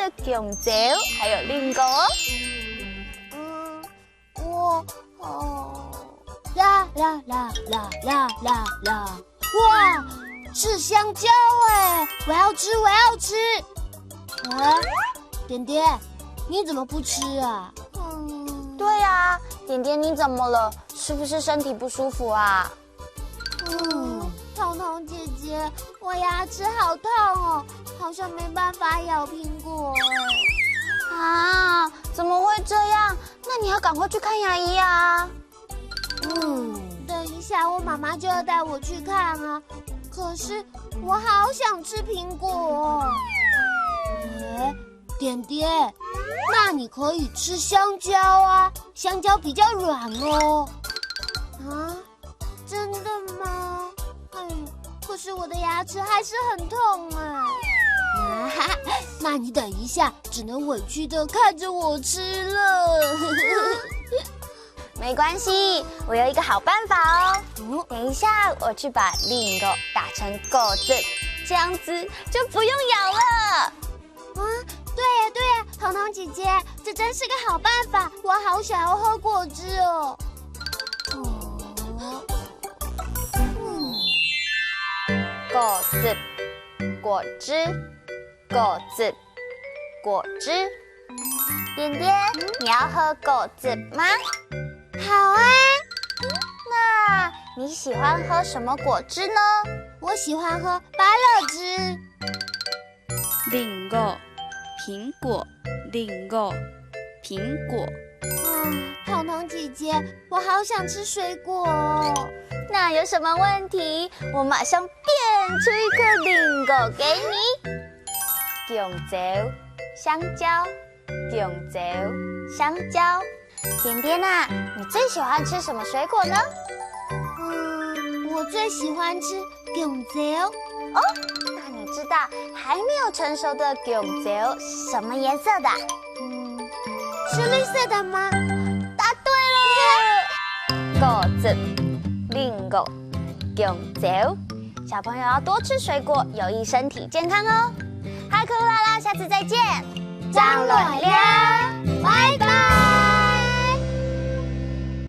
的香蕉还有令狗哦。啦啦啦啦啦啦啦！哇，是香蕉哎！我要吃，我要吃！啊，点点，你怎么不吃啊？对啊，点点你怎么了？是不是身体不舒服啊？彤彤姐姐，我牙齿好痛哦，好像没办法咬苹果哎。啊，怎么会这样？那你要赶快去看牙医啊。等一下我妈妈就要带我去看啊，可是我好想吃苹果哦。点点，那你可以吃香蕉啊，香蕉比较软哦。啊，真的吗？可是我的牙齿还是很痛哎。那你等一下，只能委屈的看着我吃了。没关系，我有一个好办法哦。等一下我去把令狗打成狗子，这样子就不用咬了。对呀，彤彤姐姐，这真是个好办法，我好想要喝果汁哦。果子，果汁，果子，果汁。点点，你要喝果子吗？好啊。那你喜欢喝什么果汁呢？我喜欢喝芭乐汁。令狗，苹果，令狗，苹果。彤彤姐姐，我好想吃水果哦。那有什么问题？我马上变出一颗令狗给你。香蕉，香蕉，香蕉，香蕉。点点啊，你最喜欢吃什么水果呢？我最喜欢吃香蕉。哦，那你知道还没有成熟的香蕉什么颜色的？是绿色的吗？答对了。果子，令狗，香蕉。小朋友要多吃水果，有益身体健康哦。嗨，克鲁拉拉，下次再见。张罗亮，拜拜。